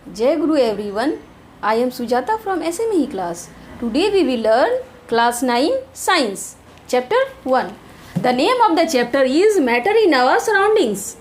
Jai Guru everyone. I am Sujata from SME class. Today we will learn class 9 science. Chapter 1. The name of the chapter is matter in our surroundings.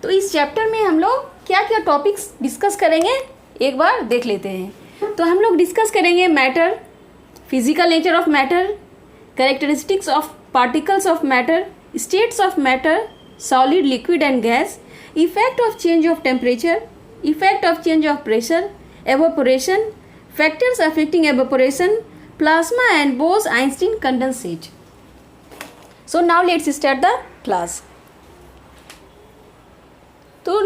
तो इस chapter में हम लोग क्या क्या topics discuss करेंगे एक बार देख लेते हैं. तो हम लोग डिस्कस करेंगे matter, physical nature of matter, characteristics of particles of matter, states of matter, solid, liquid and gas, effect of change of temperature, effect of change of pressure, evaporation, factors affecting evaporation, plasma and Bose-Einstein condensate. So now let's start the class. तो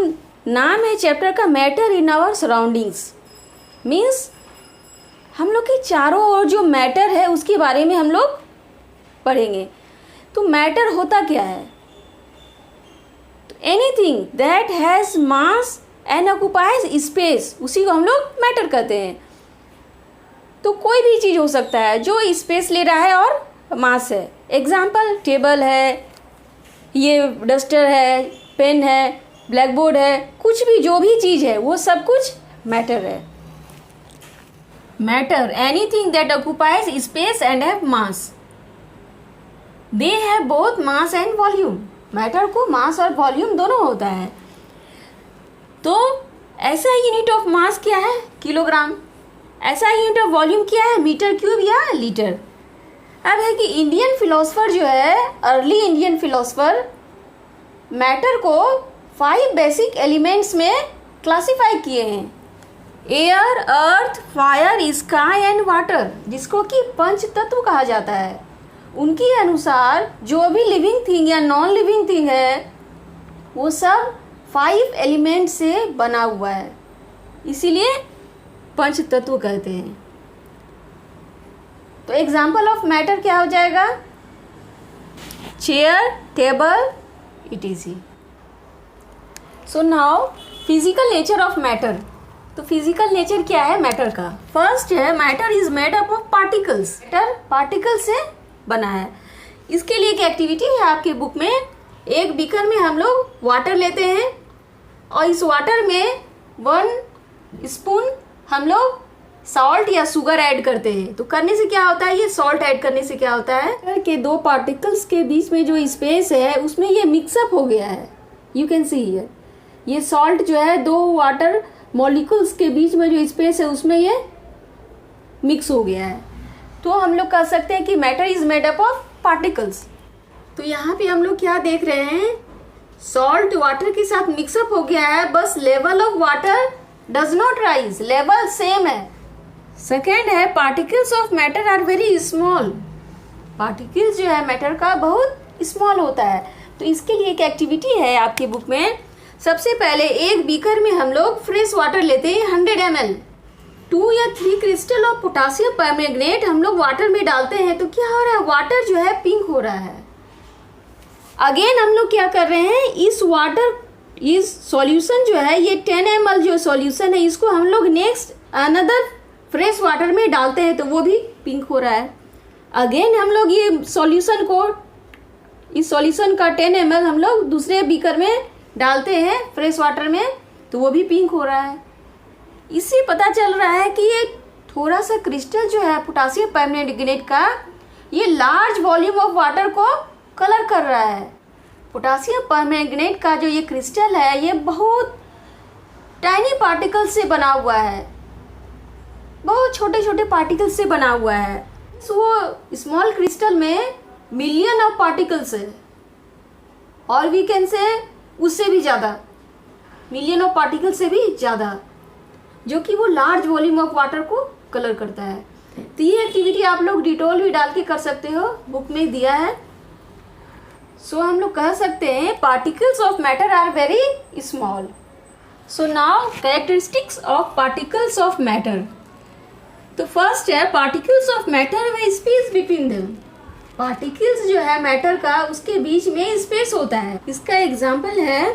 नाम है chapter का matter in our surroundings. Means हम लोग के चारों ओर जो matter है उसके बारे में हम लोग पढ़ेंगे. तो मैटर होता क्या है? Anything that has mass and occupies space, उसी को हम लोग मैटर कहते हैं. तो कोई भी चीज़ हो सकता है जो स्पेस ले रहा है और मास है. एग्जाम्पल टेबल है, ये डस्टर है, पेन है, ब्लैक बोर्ड है, कुछ भी जो भी चीज़ है वो सब कुछ मैटर है. Matter anything that occupies space and have mass. They have both mass and volume. Matter को मास और वॉल्यूम दोनों होता है. तो ऐसा यूनिट ऑफ मास क्या है? किलोग्राम. ऐसा यूनिट ऑफ वॉल्यूम क्या है? मीटर क्यूब या लीटर. अब है कि इंडियन फिलोसफर जो है, अर्ली इंडियन फिलोसफर मैटर को 5 बेसिक एलिमेंट्स में क्लासिफाई किए हैं. Air, earth, fire, sky and water, जिसको कि पंच तत्व कहा जाता है. उनके अनुसार जो भी लिविंग थिंग या नॉन लिविंग थिंग है वो सब 5 एलिमेंट से बना हुआ है, इसीलिए पंच तत्व कहते हैं. तो एग्जाम्पल ऑफ मैटर क्या हो जाएगा? Chair, table, etc.. So now physical nature of matter. तो फिजिकल नेचर क्या है मैटर का? फर्स्ट है matter is made up of particles. Matter particle से बना है. इसके लिए एक एक्टिविटी है आपके बुक में. एक बीकर में हम लोग वाटर लेते हैं और इस वाटर में 1 स्पून हम लोग सॉल्ट या शुगर ऐड करते हैं. तो करने से क्या होता है? ये सॉल्ट ऐड करने से क्या होता है कि 2 पार्टिकल्स के बीच में जो स्पेस है उसमें ये मिक्सअप हो गया है. यू कैन सी हियर, ये सॉल्ट जो है 2 वाटर मॉलिक्यूल्स के बीच में जो स्पेस है उसमें ये मिक्स हो गया है. तो हम लोग कह सकते हैं कि matter is made up of particles. तो यहाँ पे हम लोग क्या देख रहे हैं? सॉल्ट वाटर के साथ मिक्सअप हो गया है, बस level of water does not rise, level same है. सेकेंड है particles of matter are very small. Particles जो है मैटर का बहुत स्मॉल होता है. तो इसके लिए एक एक्टिविटी है आपके बुक में. सबसे पहले एक बीकर में हम लोग फ्रेश वाटर लेते हैं 100 ml. 2 या 3 क्रिस्टल ऑफ पोटासियम परमैंगनेट हम लोग वाटर में डालते हैं. तो क्या हो रहा है? वाटर जो है पिंक हो रहा है. अगेन हम लोग क्या कर रहे हैं? इस वाटर, इस सॉल्यूशन जो है, ये 10 ml जो सॉल्यूशन है, इसको हम लोग नेक्स्ट अनदर फ्रेश वाटर में डालते हैं तो वो भी पिंक हो रहा है. अगेन हम लोग ये सॉल्यूशन को, इस सॉल्यूशन का 10 ml हम लोग दूसरे बीकर में डालते हैं फ्रेश वाटर में तो वो भी पिंक हो रहा है. इससे पता चल रहा है कि ये थोड़ा सा क्रिस्टल जो है पोटासियम परमैंगनेट का, ये लार्ज वॉल्यूम ऑफ वाटर को कलर कर रहा है. पोटासियम परमैंगनेट का जो ये क्रिस्टल है ये बहुत टाइनी पार्टिकल से बना हुआ है, बहुत छोटे छोटे पार्टिकल से बना हुआ है. तो वो स्मॉल क्रिस्टल में मिलियन ऑफ पार्टिकल्स है, और वी कैन से उससे भी ज़्यादा, मिलियन ऑफ पार्टिकल से भी ज़्यादा, जो कि वो लार्ज वॉल्यूम ऑफ वाटर को कलर करता है. तो ये एक्टिविटी आप लोग डिटोल भी डाल के कर सकते हो, बुक में दिया है. सो हम लोग कह सकते हैं particles of matter are very small. So now characteristics of particles of matter. तो फर्स्ट है पार्टिकल्स ऑफ मैटर व स्पेस बिटवीन देम. पार्टिकल्स जो है मैटर का, उसके बीच में स्पेस होता है. इसका एग्जाम्पल है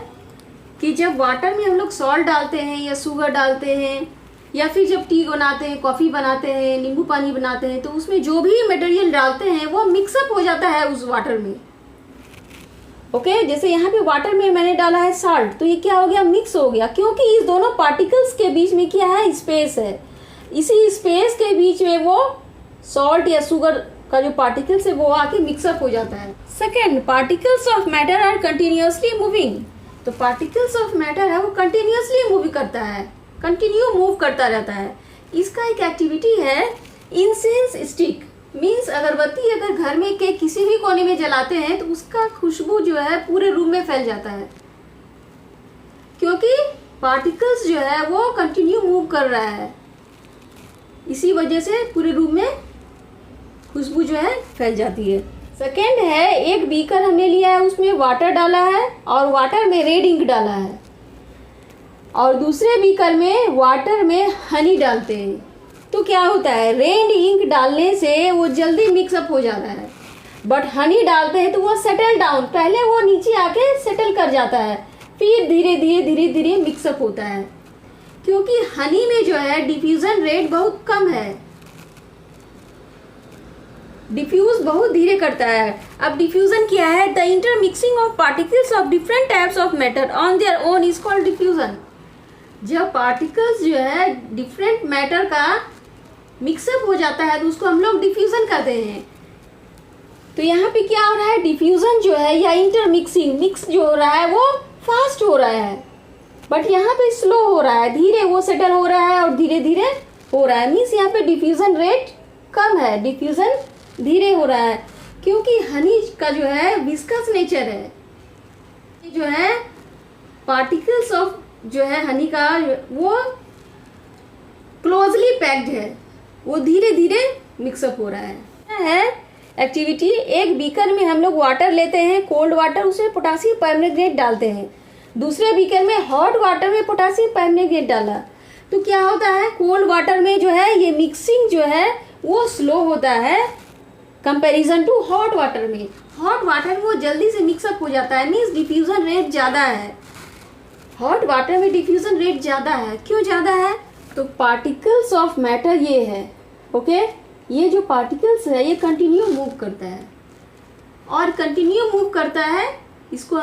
कि जब वाटर में हम लोग सॉल्ट डालते हैं या शुगर डालते हैं, या फिर जब टी बनाते हैं, कॉफ़ी बनाते हैं, नींबू पानी बनाते हैं, तो उसमें जो भी मटेरियल डालते हैं वो मिक्सअप हो जाता है उस वाटर में. ओके जैसे यहाँ पे वाटर में मैंने डाला है साल्ट, तो ये क्या हो गया, मिक्स हो गया, क्योंकि इस दोनों पार्टिकल्स के बीच में क्या है, स्पेस है। इसी स्पेस के बीच में वो सॉल्ट या शुगर का जो पार्टिकल्स है वो आके मिक्सअप हो जाता है। Second, particles of matter are continuously moving. तो पार्टिकल्स ऑफ मैटर है वो कंटिन्यूअसली मूव करता है, कंटिन्यू मूव करता रहता है। इसका एक एक्टिविटी है इंसेंस स्टिक, मीन्स अगरबत्ती अगर घर में के किसी भी कोने में जलाते हैं तो उसका खुशबू जो है पूरे रूम में फैल जाता है, क्योंकि पार्टिकल्स जो है वो कंटिन्यू मूव कर रहा है, इसी वजह से पूरे रूम में खुशबू जो है फैल जाती है। सेकेंड है, एक बीकर हमने लिया है, उसमें वाटर डाला है और वाटर में रेड इंक डाला है, और दूसरे बीकर में वाटर में हनी डालते हैं। तो क्या होता है, रेड इंक डालने से वो जल्दी मिक्सअप हो जाता है, बट हनी डालते हैं तो वो सेटल डाउन, पहले वो नीचे आके सेटल कर जाता है, फिर धीरे धीरे मिक्सअप होता है, क्योंकि हनी में जो है डिफ्यूजन रेट बहुत कम है, डिफ्यूज बहुत धीरे करता है। अब डिफ्यूजन क्या है, the intermixing of particles of different types of matter on their own is called diffusion. जब पार्टिकल्स जो है डिफरेंट मैटर का मिक्सअप हो जाता है तो उसको हम लोग डिफ्यूजन कहते हैं। तो यहाँ पे क्या हो रहा है, डिफ्यूजन जो है या इंटरमिक्सिंग, मिक्स जो हो रहा है वो फास्ट हो रहा है, बट यहाँ पे स्लो हो रहा है, धीरे वो सेटल हो रहा है और धीरे धीरे हो रहा है। मीन्स यहाँ पे डिफ्यूजन रेट कम है, डिफ्यूजन धीरे हो रहा है, क्योंकि हनी का जो है विस्कस नेचर है, जो है पार्टिकल्स ऑफ जो है हनी का वो क्लोजली पैक्ड है, वो धीरे धीरे मिक्सअप हो रहा है। एक्टिविटी, एक बीकर में हम लोग वाटर लेते हैं, कोल्ड वाटर, उसमें पोटासियम परमैंगनेट डालते हैं, दूसरे बीकर में हॉट वाटर में पोटासियम परमैंगनेट डाला, तो क्या होता है, कोल्ड वाटर में जो है ये मिक्सिंग जो है वो स्लो होता है कंपैरिजन टू हॉट वाटर में। हॉट वाटर में वो जल्दी से मिक्सअप हो जाता है, मीन्स डिफ्यूजन रेट ज़्यादा है। हॉट वाटर में डिफ्यूजन रेट ज़्यादा है, क्यों ज़्यादा है, तो पार्टिकल्स ऑफ मैटर ये है, ओके ये जो पार्टिकल्स है ये कंटिन्यू मूव करता है, और कंटिन्यू मूव करता है इसको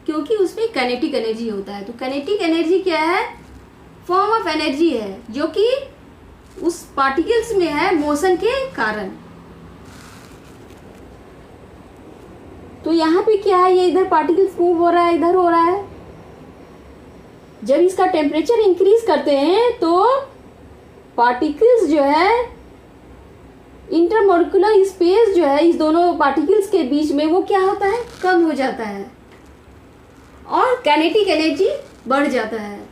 क्योंकि उसमें काइनेटिक एनर्जी होता है। तो काइनेटिक एनर्जी क्या है, फॉर्म ऑफ एनर्जी है जो कि उस पार्टिकल्स में है मोशन के कारण। तो यहाँ पे क्या है, ये इधर पार्टिकल्स मूव हो रहा है, इधर हो रहा है। जब इसका टेम्परेचर इंक्रीज करते हैं तो पार्टिकल्स जो है इंटरमोलिकुलर स्पेस जो है इस दोनों पार्टिकल्स के बीच में वो क्या होता है, कम हो जाता है और काइनेटिक एनर्जी बढ़ जाता है।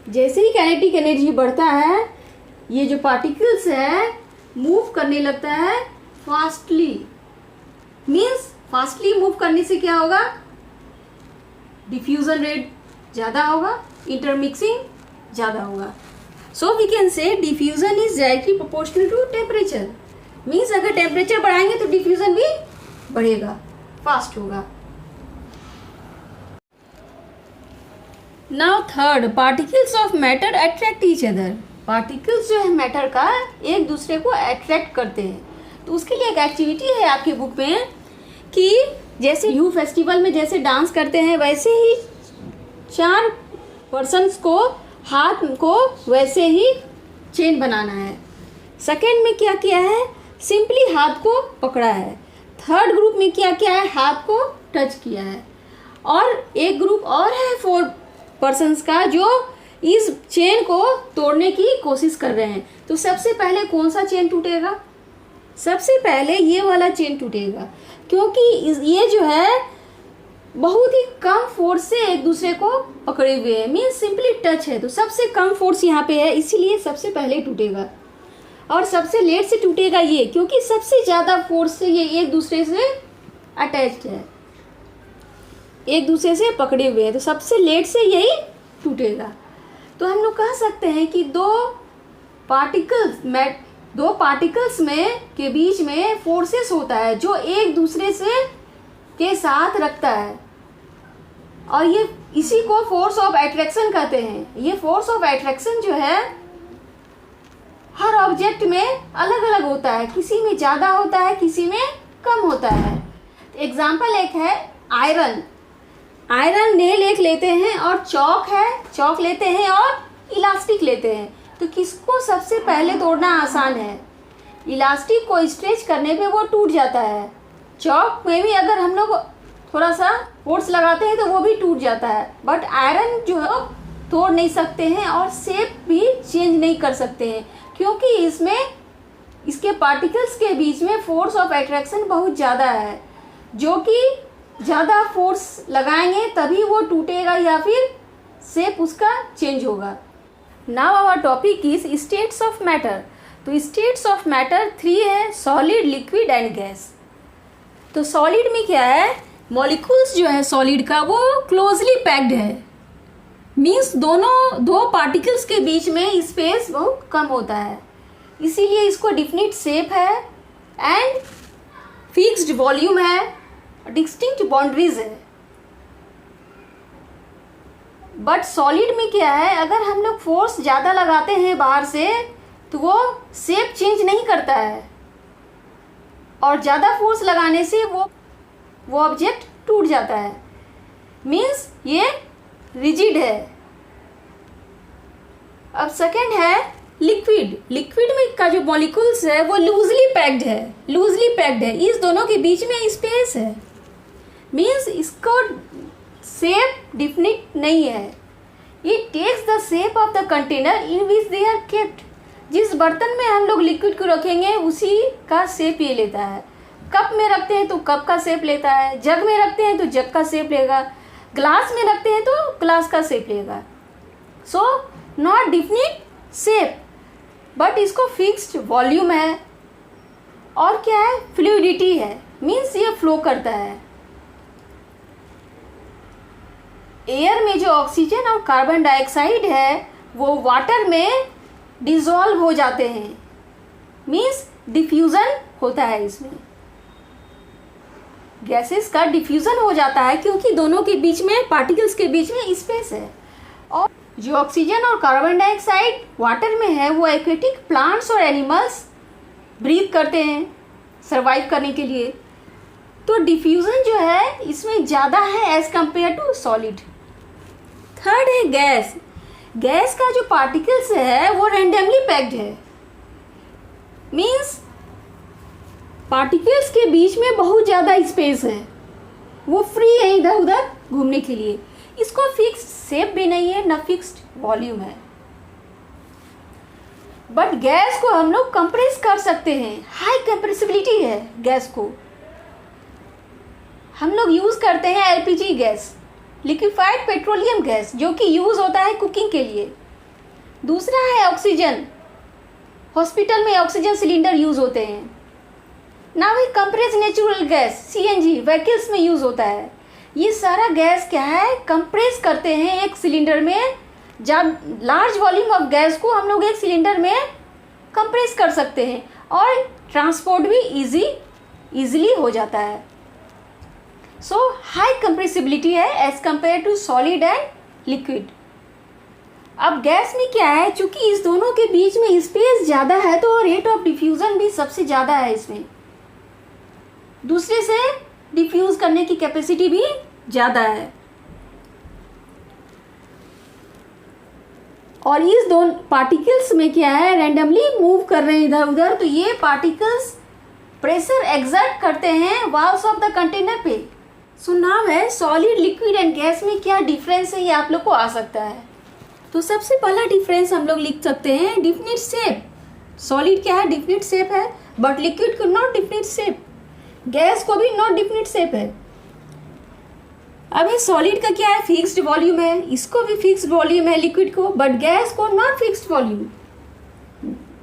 जैसे ही काइनेटिक एनर्जी बढ़ता है ये जो पार्टिकल्स है मूव करने लगता है फास्टली। मीन्स फास्टली मूव करने से क्या होगा, डिफ्यूजन रेट ज़्यादा होगा, इंटरमिक्सिंग ज़्यादा होगा। So we can say diffusion is directly proportional to temperature. Means अगर टेम्परेचर बढ़ाएंगे तो डिफ्यूजन भी बढ़ेगा, फास्ट होगा। Now third, particles of matter attract each other. Particles जो है मैटर का एक दूसरे को अट्रैक्ट करते हैं। तो उसके लिए एक एक्टिविटी है आपके बुक में कि जैसे यू फेस्टिवल में जैसे डांस करते हैं वैसे ही 4 पर्सन्स को हाथ को वैसे ही चेन बनाना है। सेकेंड में क्या किया है, सिंपली हाथ को पकड़ा है। थर्ड ग्रुप में क्या किया है, हाथ को टच किया है। और एक ग्रुप और है 4 पर्सन्स का जो इस चेन को तोड़ने की कोशिश कर रहे हैं। तो सबसे पहले कौन सा चेन टूटेगा, सबसे पहले ये वाला चेन टूटेगा, क्योंकि ये जो है बहुत ही कम फोर्स से एक दूसरे को पकड़े हुए है, मीन्स सिंपली टच है। तो सबसे कम फोर्स यहाँ पे है, इसीलिए सबसे पहले टूटेगा। और सबसे लेट से टूटेगा ये, क्योंकि सबसे ज़्यादा फोर्स से ये एक दूसरे से अटैच्ड है, एक दूसरे से पकड़े हुए हैं। तो सबसे लेट से यही टूटेगा। तो हम लोग कह सकते हैं कि दो पार्टिकल्स में के बीच में फोर्सेस होता है जो एक दूसरे से के साथ रखता है, और ये इसी को फोर्स ऑफ अट्रैक्शन कहते हैं। ये फोर्स ऑफ अट्रैक्शन जो है हर ऑब्जेक्ट में अलग अलग होता है, किसी में ज़्यादा होता है, किसी में कम होता है। एग्जाम्पल एक है आयरन। आयरन नेल एक लेते हैं और चौक है, चौक लेते हैं और इलास्टिक लेते हैं। तो किसको सबसे पहले तोड़ना आसान है? इलास्टिक को स्ट्रेच करने पे वो टूट जाता है। चौक में भी अगर हम लोग थोड़ा सा फोर्स लगाते हैं तो वो भी टूट जाता है। बट आयरन जो है तोड़ नहीं सकते हैं और शेप भी चेंज नहीं कर सकते हैं, क्योंकि इसमें इसके पार्टिकल्स के बीच में फोर्स ऑफ अट्रैक्शन बहुत ज़्यादा है, जो कि ज़्यादा फोर्स लगाएंगे तभी वो टूटेगा या फिर शेप उसका चेंज होगा। Now our topic is states of matter. तो स्टेट्स ऑफ मैटर 3 है, सॉलिड, लिक्विड एंड गैस। तो सॉलिड में क्या है, मॉलिक्यूल्स जो है सॉलिड का वो क्लोजली पैक्ड है, मीन्स दो पार्टिकल्स के बीच में स्पेस बहुत कम होता है, इसीलिए इसको डिफिनिट शेप है एंड फिक्स्ड वॉल्यूम है, डिस्टिंक्ट बाउंड्रीज है। बट सॉलिड में क्या है, अगर हम लोग फोर्स ज़्यादा लगाते हैं बाहर से तो वो शेप चेंज नहीं करता है, और ज़्यादा फोर्स लगाने से वो ऑब्जेक्ट टूट जाता है, मीन्स ये रिजिड है। अब सेकेंड है लिक्विड। लिक्विड में का जो मॉलिक्यूल्स है वो लूजली पैक्ड है, इस दोनों के बीच में स्पेस है, मीन्स इसको शेप डिफिनिट नहीं है। It takes the shape of the container in which they are kept. जिस बर्तन में हम लोग लिक्विड को रखेंगे उसी का शेप ये लेता है। कप में रखते हैं तो कप का शेप लेता है, जग में रखते हैं तो जग का शेप लेगा, ग्लास में रखते हैं तो ग्लास का शेप लेगा। So not definite shape, but इसको फिक्स्ड वॉल्यूम है, और क्या है, फ्लूइडिटी है, मीन्स ये फ्लो करता है। एयर में जो ऑक्सीजन और कार्बन डाइऑक्साइड है वो वाटर में डिसॉल्व हो जाते हैं, मीन्स डिफ्यूजन होता है। इसमें गैसेस का डिफ्यूजन हो जाता है क्योंकि दोनों के बीच में, पार्टिकल्स के बीच में स्पेस है। और जो ऑक्सीजन और कार्बन डाइऑक्साइड वाटर में है वो एक्वेटिक प्लांट्स और एनिमल्स ब्रीथ करते हैं सरवाइव करने के लिए। तो डिफ्यूजन जो है इसमें ज़्यादा है as compare to solid. Third है गैस। गैस का जो पार्टिकल्स है वो रैंडमली पैक्ड है, मीन्स पार्टिकल्स के बीच में बहुत ज़्यादा स्पेस है, वो फ्री है इधर उधर घूमने के लिए। इसको फिक्स्ड शेप भी नहीं है, न फिक्स्ड वॉल्यूम है। बट गैस को हम लोग कंप्रेस कर सकते हैं, हाई कंप्रेसिबिलिटी है गैस को। हम लोग यूज़ करते हैं LPG gas, liquefied petroleum gas, जो कि यूज़ होता है कुकिंग के लिए। दूसरा है ऑक्सीजन, हॉस्पिटल में ऑक्सीजन सिलेंडर यूज़ होते हैं। नाउ है compress natural gas, CNG, vehicles में यूज़ होता है। ये सारा गैस क्या है, कंप्रेस करते हैं एक सिलेंडर में। जब लार्ज वॉल्यूम ऑफ गैस को हम लोग एक सिलेंडर में कंप्रेस कर सकते हैं और ट्रांसपोर्ट भी इजीली हो जाता है। सो हाई कंप्रेसिबिलिटी है as compare to solid and liquid. अब गैस में क्या है, चूंकि इस दोनों के बीच में स्पेस ज़्यादा है तो रेट ऑफ डिफ्यूज़न भी सबसे ज़्यादा है इसमें, दूसरे से डिफ्यूज़ करने की कैपेसिटी भी ज़्यादा है। और इस दोनों पार्टिकल्स में क्या है, रैंडमली मूव कर रहे हैं इधर उधर, तो ये पार्टिकल्स प्रेशर एग्जर्ट करते हैं वॉल्स ऑफ द कंटेनर पे। सो नाउ है सॉलिड, लिक्विड एंड गैस में क्या डिफरेंस है, ये आप लोग को आ सकता है। तो सबसे पहला डिफरेंस हम लोग लिख सकते हैं डिफिनिट शेप। सॉलिड क्या है, डिफिनिट शेप है, बट लिक्विड को नॉट डिफिनिट शेप, गैस को भी नॉट डिफिनिट शेप है। अब ये सॉलिड का क्या है, फिक्स्ड वॉल्यूम है, इसको भी फिक्स्ड वॉल्यूम है लिक्विड को, बट गैस को नॉट फिक्स्ड वॉल्यूम।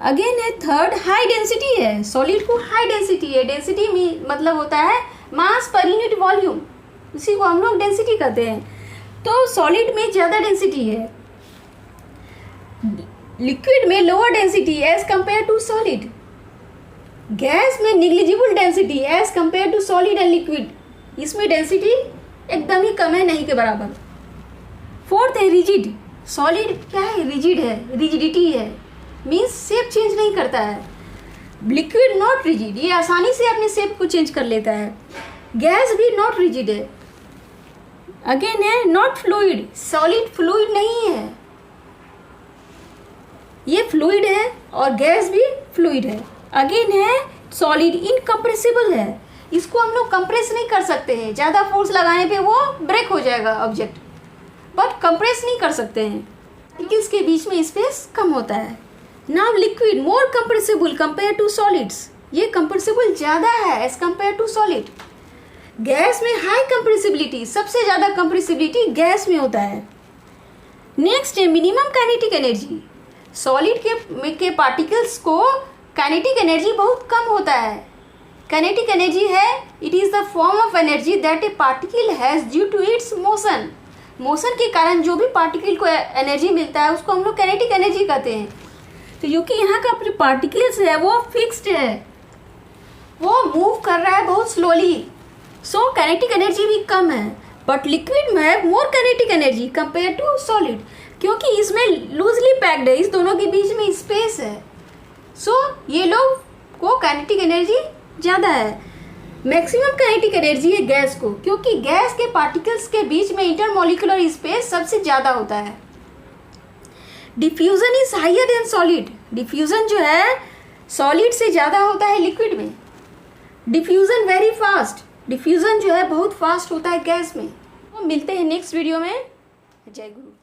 अगेन है थर्ड, हाई डेंसिटी है, सॉलिड को हाई डेंसिटी है। डेंसिटी में मतलब होता है मास पर यूनिट वॉल्यूम, उसी को हम लोग डेंसिटी कहते हैं। तो सॉलिड में ज़्यादा डेंसिटी है, लिक्विड में lower density as compare to solid, gas में negligible density as compare to solid and liquid, इसमें डेंसिटी एकदम ही कम है, नहीं के बराबर। फोर्थ है रिजिड। सॉलिड क्या है, रिजिड है, रिजिडिटी है, मीन्स शेप चेंज नहीं करता है। लिक्विड नॉट रिजिड, ये आसानी से अपने शेप को चेंज कर लेता है। गैस भी नॉट रिजिड है, अगेन है नॉट फ्लूइड, सॉलिड फ्लूइड नहीं है, ये फ्लूइड है और गैस भी फ्लूइड है। अगेन है सॉलिड, इनकम्प्रेसिबल है, इसको हम लोग कंप्रेस नहीं कर सकते हैं, ज़्यादा फोर्स लगाने पे वो ब्रेक हो जाएगा ऑब्जेक्ट, बट कंप्रेस नहीं कर सकते हैं, पार्टिकल्स के बीच में स्पेस कम होता है। Now liquid more compressible compare to solids, ये कंप्रेसिबल ज़्यादा है as compare to solid. Gas में हाई कंप्रेसिबिलिटी, सबसे ज़्यादा कंप्रेसिबिलिटी गैस में होता है। नेक्स्ट है मिनिमम काइनेटिक एनर्जी, सॉलिड के पार्टिकल्स को काइनेटिक एनर्जी बहुत कम होता है। काइनेटिक एनर्जी है it is the form of energy that a particle has due to its motion, motion के कारण जो भी पार्टिकल को एनर्जी मिलता है उसको हम लोग काइनेटिक एनर्जी कहते हैं। तो क्योंकि यहाँ का जो पार्टिकल्स है वो फिक्स्ड है, वो मूव कर रहा है बहुत स्लोली, सो काइनेटिक एनर्जी भी कम है। बट लिक्विड में है more kinetic energy compare to solid, क्योंकि इसमें लूजली पैक्ड है, इस दोनों के बीच में स्पेस है, सो ये लोग को काइनेटिक एनर्जी ज़्यादा है। मैक्सिमम काइनेटिक एनर्जी है गैस को, क्योंकि गैस के पार्टिकल्स के बीच में इंटरमोलिकुलर स्पेस सबसे ज़्यादा होता है। Diffusion is higher than solid, diffusion जो है सॉलिड से ज़्यादा होता है लिक्विड में। डिफ्यूजन वेरी फास्ट, डिफ्यूजन जो है बहुत फास्ट होता है गैस में। तो मिलते हैं नेक्स्ट वीडियो में। जय गुरु।